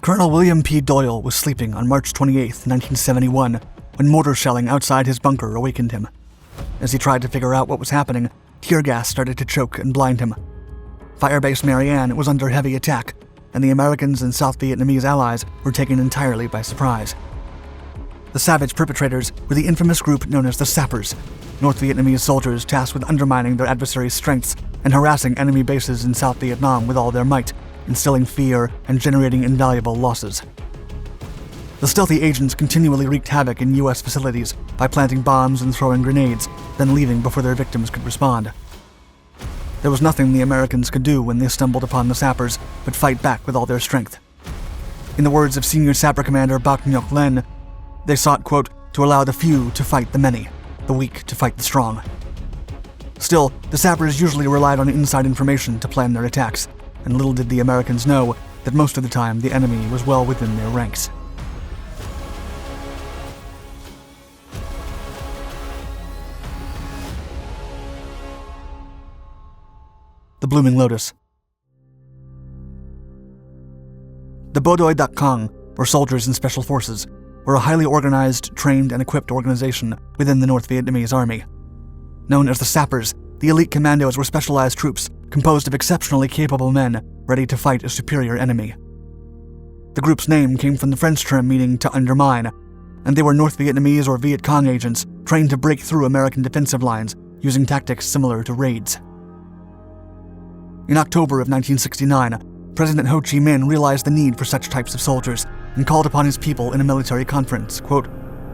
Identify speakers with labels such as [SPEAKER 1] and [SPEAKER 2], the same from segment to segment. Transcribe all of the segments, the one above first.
[SPEAKER 1] Colonel William P. Doyle was sleeping on March 28, 1971, when mortar shelling outside his bunker awakened him. As he tried to figure out what was happening, tear gas started to choke and blind him. Firebase Mary Ann was under heavy attack, and the Americans and South Vietnamese allies were taken entirely by surprise. The savage perpetrators were the infamous group known as the Sappers, North Vietnamese soldiers tasked with undermining their adversaries' strengths and harassing enemy bases in South Vietnam with all their might, instilling fear and generating invaluable losses. The stealthy agents continually wreaked havoc in U.S. facilities by planting bombs and throwing grenades, then leaving before their victims could respond. There was nothing the Americans could do when they stumbled upon the Sappers but fight back with all their strength. In the words of Senior Sapper Commander Bach Ngoc Lien, they sought, quote, to allow the few to fight the many, the weak to fight the strong. Still, the Sappers usually relied on inside information to plan their attacks, and little did the Americans know that most of the time the enemy was well within their ranks. The Blooming Lotus. The Bộ Đội Đặc Công, or Soldiers and Special Forces, were a highly organized, trained, and equipped organization within the North Vietnamese Army. Known as the Sappers, the elite commandos were specialized troops composed of exceptionally capable men ready to fight a superior enemy. The group's name came from the French term meaning to undermine, and they were North Vietnamese or Viet Cong agents trained to break through American defensive lines using tactics similar to raids. In October of 1969, President Ho Chi Minh realized the need for such types of soldiers and called upon his people in a military conference, quote,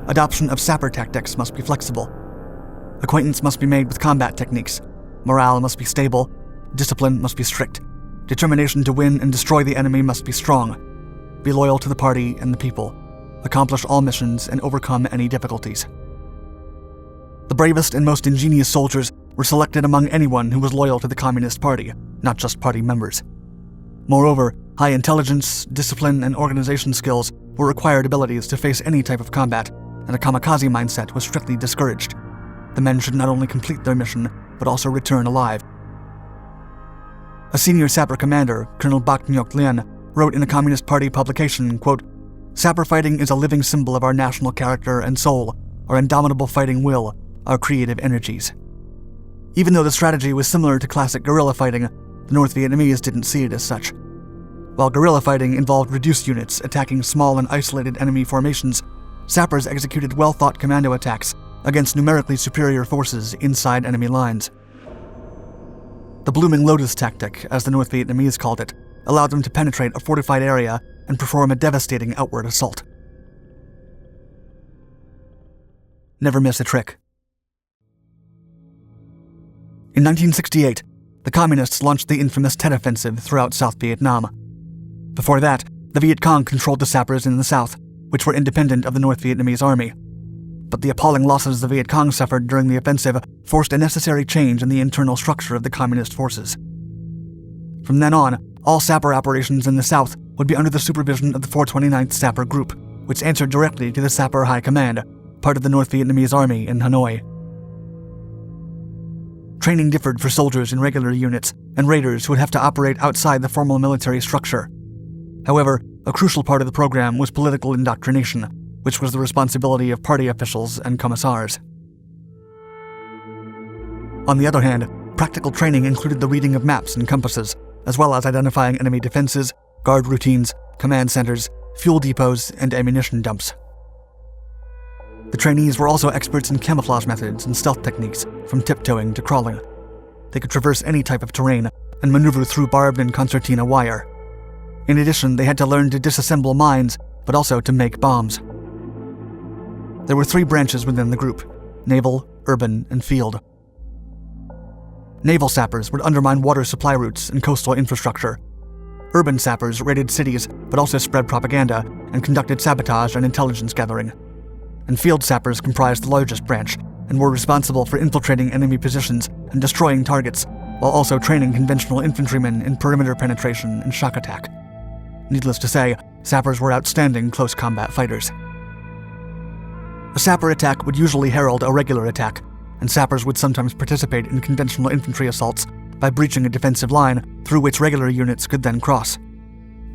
[SPEAKER 1] "Adoption of sapper tactics must be flexible. Acquaintance must be made with combat techniques. Morale must be stable. Discipline must be strict. Determination to win and destroy the enemy must be strong. Be loyal to the party and the people. Accomplish all missions and overcome any difficulties." The bravest and most ingenious soldiers were selected among anyone who was loyal to the Communist Party, not just party members. Moreover, high intelligence, discipline, and organization skills were required abilities to face any type of combat, and a kamikaze mindset was strictly discouraged. The men should not only complete their mission, but also return alive. A senior Sapper commander, Colonel Bach Ngoc Lien, wrote in a Communist Party publication, quote, "Sapper fighting is a living symbol of our national character and soul, our indomitable fighting will, our creative energies." Even though the strategy was similar to classic guerrilla fighting, the North Vietnamese didn't see it as such. While guerrilla fighting involved reduced units attacking small and isolated enemy formations, Sappers executed well-thought commando attacks against numerically superior forces inside enemy lines. The Blooming Lotus tactic, as the North Vietnamese called it, allowed them to penetrate a fortified area and perform a devastating outward assault. Never miss a trick. In 1968, the Communists launched the infamous Tet Offensive throughout South Vietnam. Before that, the Viet Cong controlled the Sappers in the south, which were independent of the North Vietnamese Army. But the appalling losses the Viet Cong suffered during the offensive forced a necessary change in the internal structure of the Communist forces. From then on, all Sapper operations in the south would be under the supervision of the 429th Sapper Group, which answered directly to the Sapper High Command, part of the North Vietnamese Army in Hanoi. Training differed for soldiers in regular units and raiders who would have to operate outside the formal military structure. However, a crucial part of the program was political indoctrination, which was the responsibility of party officials and commissars. On the other hand, practical training included the reading of maps and compasses, as well as identifying enemy defenses, guard routines, command centers, fuel depots, and ammunition dumps. The trainees were also experts in camouflage methods and stealth techniques, from tiptoeing to crawling. They could traverse any type of terrain and maneuver through barbed and concertina wire. In addition, they had to learn to disassemble mines, but also to make bombs. There were 3 branches within the group: naval, urban, and field. Naval sappers would undermine water supply routes and coastal infrastructure. Urban sappers raided cities, but also spread propaganda and conducted sabotage and intelligence gathering. And field sappers comprised the largest branch and were responsible for infiltrating enemy positions and destroying targets, while also training conventional infantrymen in perimeter penetration and shock attack. Needless to say, sappers were outstanding close combat fighters. A sapper attack would usually herald a regular attack, and sappers would sometimes participate in conventional infantry assaults by breaching a defensive line through which regular units could then cross.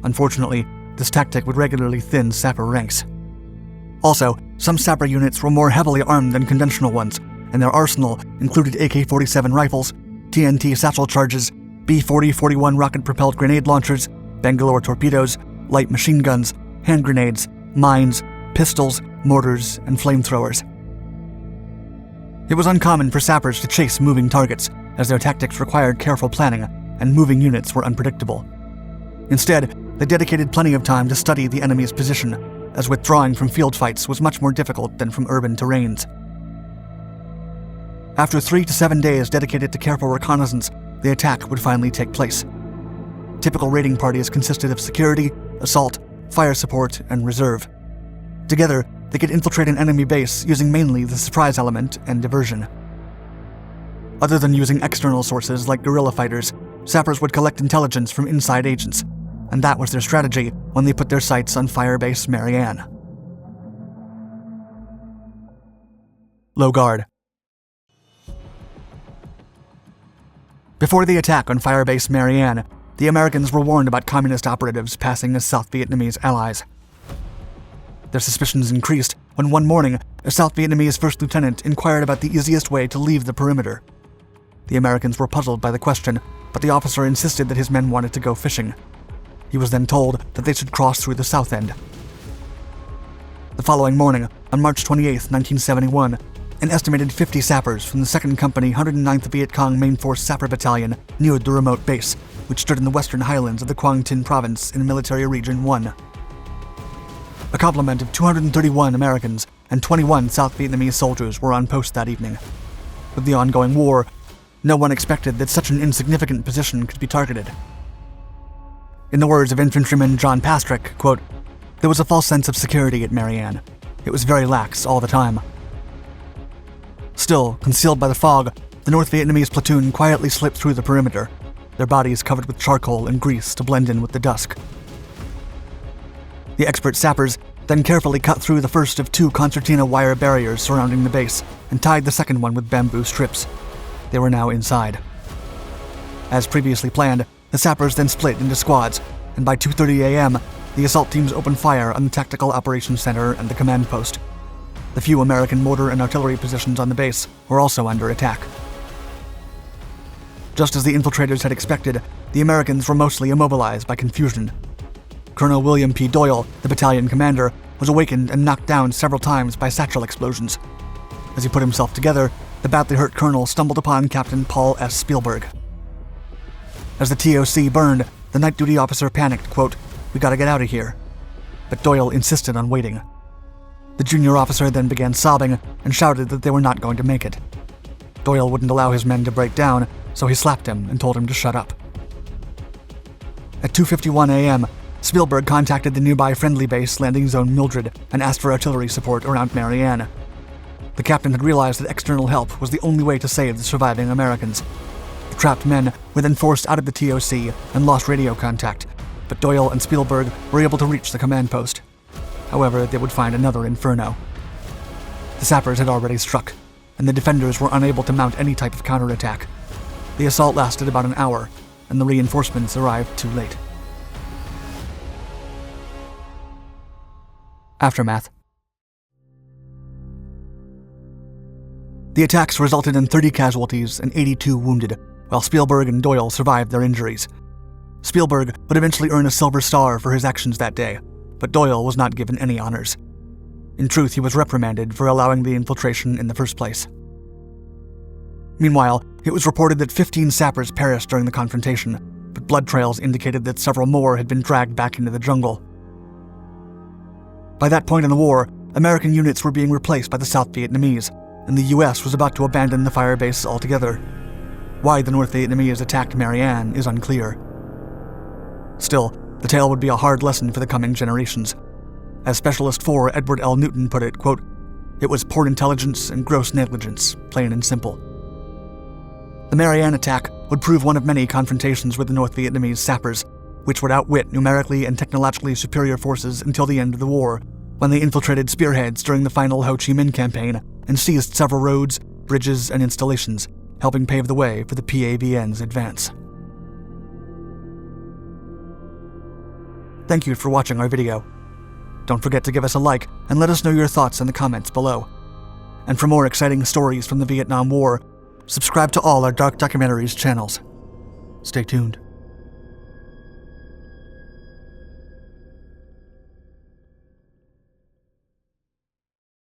[SPEAKER 1] Unfortunately, This tactic would regularly thin sapper ranks. Also, some sapper units were more heavily armed than conventional ones, and their arsenal included AK-47 rifles, TNT satchel charges, B-40-41 rocket-propelled grenade launchers, Bangalore torpedoes, light machine guns, hand grenades, mines, pistols, mortars, and flamethrowers. It was uncommon for sappers to chase moving targets, as their tactics required careful planning, and moving units were unpredictable. Instead, they dedicated plenty of time to study the enemy's position, as withdrawing from field fights was much more difficult than from urban terrains. After 3 to 7 days dedicated to careful reconnaissance, the attack would finally take place. Typical raiding parties consisted of security, assault, fire support, and reserve. Together, they could infiltrate an enemy base using mainly the surprise element and diversion. Other than using external sources like guerrilla fighters, sappers would collect intelligence from inside agents, and that was their strategy when they put their sights on Firebase Mary Ann. Low Guard. Before the attack on Firebase Mary Ann, the Americans were warned about communist operatives passing as South Vietnamese allies. Their suspicions increased when one morning, a South Vietnamese first lieutenant inquired about the easiest way to leave the perimeter. The Americans were puzzled by the question, but the officer insisted that his men wanted to go fishing. He was then told that they should cross through the south end. The following morning, on March 28, 1971, an estimated 50 sappers from the 2nd Company 109th Viet Cong Main Force Sapper Battalion neared the remote base, which stood in the western highlands of the Quang Tin Province in Military Region 1. A complement of 231 Americans and 21 South Vietnamese soldiers were on post that evening. With the ongoing war, no one expected that such an insignificant position could be targeted. In the words of infantryman John Pastrick, quote, "There was a false sense of security at Mary Ann. It was very lax all the time." Still, concealed by the fog, the North Vietnamese platoon quietly slipped through the perimeter, their bodies covered with charcoal and grease to blend in with the dusk. The expert sappers then carefully cut through the first of 2 concertina wire barriers surrounding the base and tied the second one with bamboo strips. They were now inside. As previously planned, the sappers then split into squads, and by 2:30 a.m., the assault teams opened fire on the Tactical Operations Center and the command post. The few American mortar and artillery positions on the base were also under attack. Just as the infiltrators had expected, the Americans were mostly immobilized by confusion. Colonel William P. Doyle, the battalion commander, was awakened and knocked down several times by satchel explosions. As he put himself together, the badly hurt colonel stumbled upon Captain Paul S. Spielberg. As the TOC burned, the night duty officer panicked, quote, "We gotta get out of here." But Doyle insisted on waiting. The junior officer then began sobbing and shouted that they were not going to make it. Doyle wouldn't allow his men to break down, so he slapped him and told him to shut up. At 2:51 a.m., Spielberg contacted the nearby friendly base landing zone Mildred and asked for artillery support around Mary Ann. The captain had realized that external help was the only way to save the surviving Americans. The trapped men were then forced out of the TOC and lost radio contact, but Doyle and Spielberg were able to reach the command post. However, they would find another inferno. The sappers had already struck, and the defenders were unable to mount any type of counterattack. The assault lasted about an hour, and the reinforcements arrived too late. Aftermath. The attacks resulted in 30 casualties and 82 wounded, while Spielberg and Doyle survived their injuries. Spielberg would eventually earn a Silver Star for his actions that day, but Doyle was not given any honors. In truth, he was reprimanded for allowing the infiltration in the first place. Meanwhile, it was reported that 15 sappers perished during the confrontation, but blood trails indicated that several more had been dragged back into the jungle. By that point in the war, American units were being replaced by the South Vietnamese, and the US was about to abandon the firebase altogether. Why the North Vietnamese attacked Mary Ann is unclear. Still, the tale would be a hard lesson for the coming generations. As Specialist 4 Edward L. Newton put it, quote, "It was poor intelligence and gross negligence, plain and simple." The Mary Ann attack would prove one of many confrontations with the North Vietnamese sappers, which would outwit numerically and technologically superior forces until the end of the war, when they infiltrated spearheads during the final Ho Chi Minh campaign and seized several roads, bridges, and installations, helping pave the way for the PAVN's advance. Thank you for watching our video. Don't forget to give us a like and let us know your thoughts in the comments below. And for more exciting stories from the Vietnam War, subscribe to all our Dark Documentaries channels. Stay tuned.